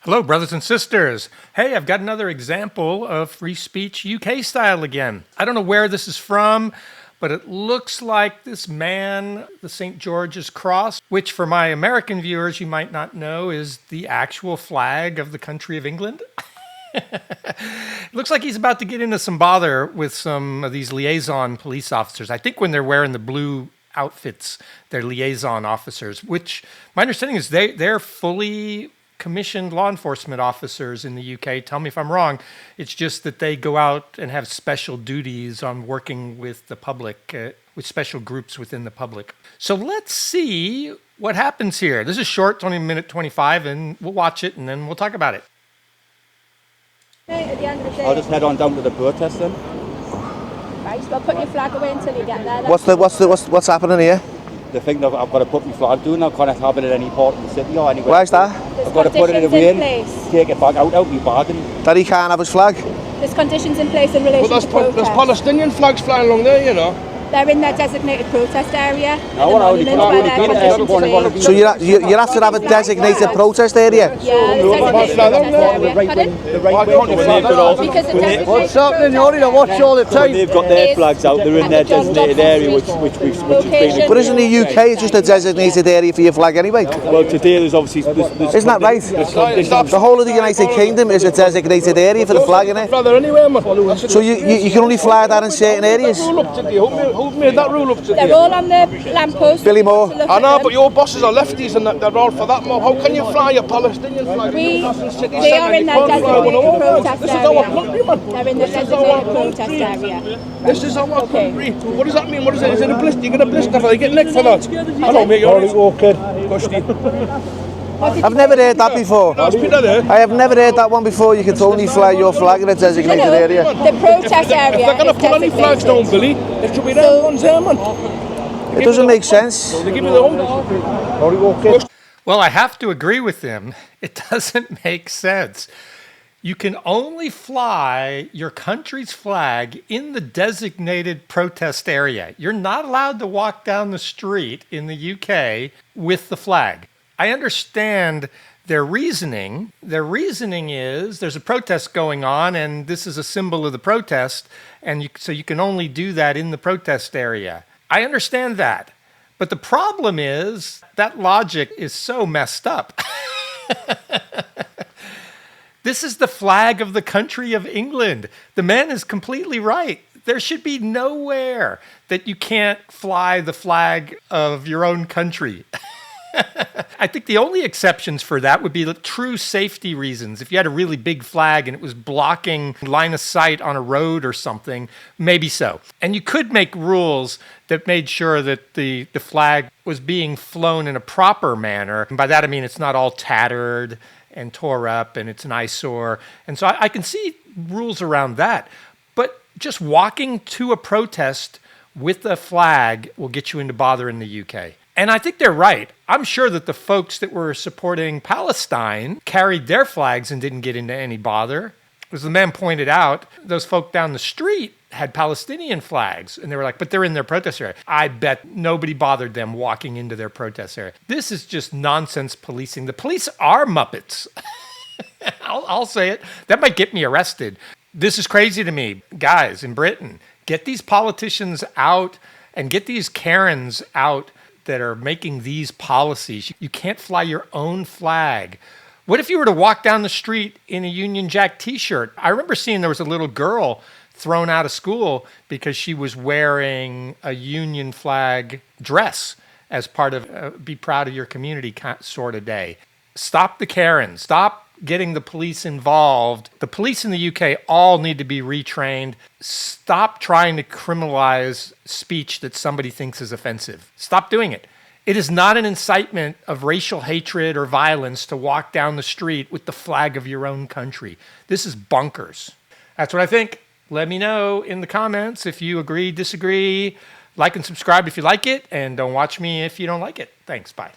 Hello, brothers and sisters. Hey, I've got another example of free speech UK style again. I don't know where this is from, but it looks like this man, the St. George's Cross, which for my American viewers you might not know is the actual flag of the country of England. It looks like he's about to get into some bother with some of these liaison police officers. I think when they're wearing the blue outfits, they're liaison officers, which my understanding is they're fully commissioned law enforcement officers in the UK. Tell me if I'm wrong. It's just that they go out and have special duties on working with the public, with special groups within the public. So let's see what happens here. This is short, 20 minute 25, and we'll watch it and then we'll talk about it. At the end of the day, I'll just head on down to the protest then. right, well put your flag away until you get there. What's happening here? They think that I've got to put my flag down. I can't have it at any part in the city or anywhere. Why's that? I've got to put it away in place. take it back out my bargain. That he can't have his flag? There's conditions in place in relation to protest. There's Palestinian flags flying along there, you know. They're in their designated protest area. No, I only So you have to have a designated protest area? Yeah, What's that on there? What's happening, Yori? Watch all the time. They've got their flags out, they're in their designated area, which has been... But isn't the UK it's just a designated area for your flag anyway? Well, today there's obviously... Isn't that right? The whole of the United Kingdom is a designated area for the flag, isn't it? So you can only fly that in certain areas? Who made that rule up to They're all on the lamppost. Billy Moore. I know, but your bosses are lefties and they're all for that mob. How can you fly a Palestinian flag? They are in their designated protest This is our area. country, man. They're in their designated protest area. This is our country. What does that mean? What is it? Is it a blister? You get a blister for it? You get nicked for that? I don't make your I've never heard that before. I have never heard that one before. You can only fly your flag in a designated area. The protest area. If they're going to put any flags down, Billy, it should be them ones there, man. It doesn't make sense. They give you their own. Well, I have to agree with him. It doesn't make sense. You can only fly your country's flag in the designated protest area. You're not allowed to walk down the street in the UK with the flag. I understand their reasoning. Their reasoning is there's a protest going on and this is a symbol of the protest, and so you can only do that in the protest area. I understand that. But the problem is that logic is so messed up. This is the flag of the country of England. The man is completely right. There should be nowhere that you can't fly the flag of your own country. I think the only exceptions for that would be the true safety reasons. If you had a really big flag and it was blocking line of sight on a road or something, maybe so. And you could make rules that made sure that the flag was being flown in a proper manner. And by that I mean it's not all tattered and tore up and it's an eyesore. And so I can see rules around that. But just walking to a protest with a flag will get you into bother in the UK. And I think they're right. I'm sure that the folks that were supporting Palestine carried their flags and didn't get into any bother. As the man pointed out, those folk down the street had Palestinian flags. And they were like, but they're in their protest area. I bet nobody bothered them walking into their protest area. This is just nonsense policing. The police are Muppets. I'll say it. That might get me arrested. This is crazy to me. Guys, in Britain, get these politicians out and get these Karens out that are making these policies. You can't fly your own flag. What if you were to walk down the street in a Union Jack t-shirt? I remember seeing there was a little girl thrown out of school because she was wearing a Union flag dress as part of Be Proud of Your Community sort of day. Stop the Karens. Stop getting the police involved. The police in the UK all need to be retrained. Stop trying to criminalize speech that somebody thinks is offensive. Stop doing it. It is not an incitement of racial hatred or violence to walk down the street with the flag of your own country. This is bonkers. That's what I think. Let me know in the comments if you agree, disagree. Like and subscribe if you like it, and don't watch me if you don't like it. Thanks. Bye.